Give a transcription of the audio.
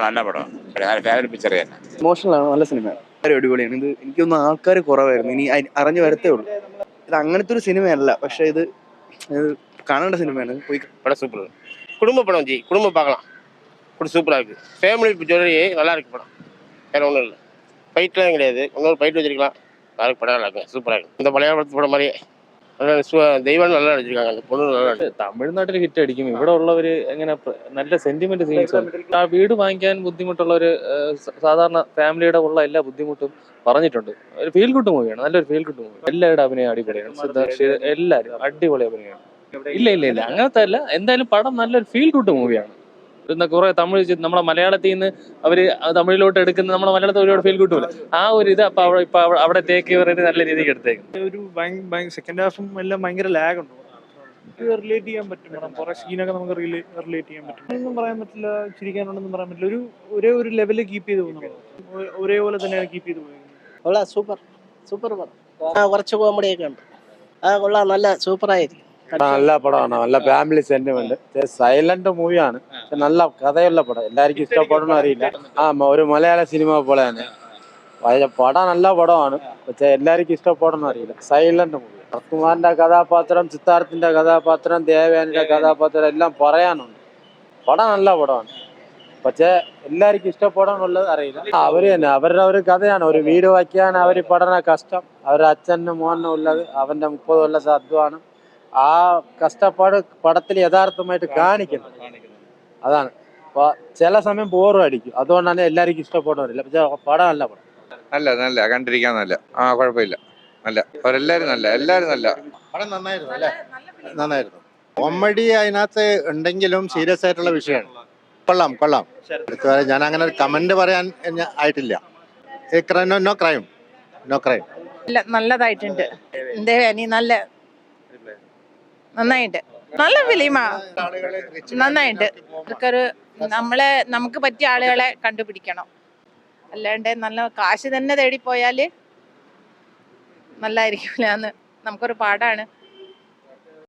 നല്ല പടം, family picture തന്നെ. ഇമോഷണലാണ്, നല്ല സിനിമയാണ്, അടിപൊളിയാണ്. ഇത് എനിക്കൊന്നും ആൾക്കാർ കുറവായിരുന്നു, ഇനി അറിഞ്ഞു വരത്തേ ഉള്ളൂ. ഇത് അങ്ങനത്തെ ഒരു സിനിമയല്ല, പക്ഷെ ഇത് കാണേണ്ട സിനിമയാണ്. പോയി படம் சூப்பர். குடும்ப படம் ஜி, குடும்பம் பார்க்கலாம். இப்படி சூப்பராக இருக்குது. ஃபேமிலி பிக்சர் நல்லா இருக்கு படம். வேறு ஒன்றும் இல்லை, ஃபைட்லாம் கிடையாது. இன்னொரு ஃபைட் வச்சிருக்கலாம். யாருக்கு படம் நல்லா இருக்கு, சூப்பராக இருக்குது. இந்த பழைய படத்து படம் மாதிரியே ദൈവം നല്ല അടിച്ചിരിക്കാங்க. அந்த பொண்ணு நல்லா അടിച്ചു. തമിഴ്നാട്ടിൽ ഹിറ്റ് അടിക്കും. ഇവിടെ ഉള്ളവര് എങ്ങനെ നല്ല സെന്റിമെന്റ് സീൻസ് ആ വീട് വാങ്ങിക്കാൻ ബുദ്ധിമുട്ടുള്ളവര് സാധാരണ ഫാമിലിയുടെ ഉള്ള എല്ലാ ബുദ്ധിമുട്ടും പറഞ്ഞിട്ടുണ്ട്. ഒരു ഫീൽ ഗുഡ് മൂവിയാണ്, നല്ലൊരു ഫീൽ ഗുഡ് മൂവി. എല്ലാവരുടെ അഭിനയം അടിപൊളിയാണ്. സിദ്ധാർത്ഥ് എല്ലാവരും അടിപൊളി അഭിനയമാണ്. ഇല്ല അങ്ങനത്തെ അല്ല, എന്തായാലും പടം നല്ലൊരു ഫീൽ ഗുഡ് മൂവിയാണ്. കുറെ തമിഴ് നമ്മളെ മലയാളത്തിൽ നിന്ന് അവര് തമിഴിലോട്ട് എടുക്കുന്ന നമ്മുടെ മലയാളത്തിൽ ഒരുപാട് ഫീൽ കിട്ടൂല. ആ ഒരു ഇത് അപ്പൊ അവിടെ ടേക്ക് പറയുന്നത് നല്ല രീതിക്ക് എടുത്തേക്കും. ഒരു സെക്കൻഡ് ഹാഫും എല്ലാം ഭയങ്കര ലാഗ് ഉണ്ട്. റിലേറ്റ് ചെയ്യാൻ പറ്റും പടം. കുറെ സീനൊക്കെ നമുക്ക് റിലേറ്റ് ചെയ്യാൻ പറ്റും. ഒന്നും പറയാൻ പറ്റില്ല, ചിരിക്കാനുണ്ടെന്നും പറയാൻ പറ്റില്ല. ഒരു ലെവലിൽ കീപ്പ് ചെയ്ത് പോകുന്നു, ഒരേപോലെ തന്നെയാണ് കീപ്പ് ചെയ്ത് പോകുന്നത്. സൂപ്പർ പടം. കുറച്ച് കോമഡിയൊക്കെ ഉണ്ട്. കൊള്ളാം, നല്ല സൂപ്പറായിരിക്കും. നല്ല പടമാണ്, നല്ല ഫാമിലി സെന്റിമെന്റ്. സൈലന്റ് മൂവിയാണ്, നല്ല കഥയുള്ള പടം. എല്ലാവർക്കും ഇഷ്ടപ്പെടണം അറിയില്ല. ഒരു മലയാള സിനിമ പോലെയാണ് പടം. നല്ല പടമാണ്, പക്ഷെ എല്ലാവർക്കും ഇഷ്ടപ്പെടണം അറിയില്ല. Silent movie. കുമാറിന്റെ കഥാപാത്രം, സിദ്ധാർത്ഥിന്റെ കഥാപാത്രം, ദേവയാനിയുടെ കഥാപാത്രം എല്ലാം പറയാനുണ്ട്. പടം നല്ല പടമാണ്, പക്ഷെ എല്ലാവർക്കും ഇഷ്ടപ്പെടാനുള്ളത് അറിയില്ല. അവര് തന്നെ അവരുടെ ഒരു കഥയാണ്. ഒരു വീട് വയ്ക്കാൻ അവർ പഠന കഷ്ടം, അവരുടെ അച്ഛനും മോനും ഉള്ളത്, അവന്റെ 30 കൊല്ലത്തെ അധ്വാനം, ആ കഷ്ടപ്പാട് പടത്തിൽ യഥാർത്ഥമായിട്ട് കാണിക്കുന്നത്. അതാണ്. അപ്പൊ ചില സമയം ബോറും അടിക്കും, അതുകൊണ്ടാണ് എല്ലാവർക്കും ഇഷ്ടപ്പെടുന്നില്ല. പക്ഷെ പടം നല്ല പടം, നല്ല കണ്ടിരിക്കാൻ നല്ല. കുഴപ്പമില്ല, നല്ല. അവരെല്ലാരും നല്ല പടം നന്നായിരുന്നു, അല്ലേ? നന്നായിരുന്നു. കോമഡി അതിനകത്ത് ഉണ്ടെങ്കിലും സീരിയസ് ആയിട്ടുള്ള വിഷയമാണ്. കൊള്ളാം. ഞാൻ അങ്ങനെ ഒരു കമന്റ് പറയാൻ ആയിട്ടില്ല. No crime. നല്ലതായിട്ടുണ്ട്. നന്നായിട്ട് നല്ല ഫിലിമാ, നന്നായിട്ട്. അവർക്കൊരു നമുക്ക് പറ്റിയ ആളുകളെ കണ്ടുപിടിക്കണം, അല്ലാണ്ട് നല്ല കാശ് തന്നെ തേടിപ്പോയാല് നല്ലായിരിക്കില്ല. നമുക്കൊരു പാടാണ്.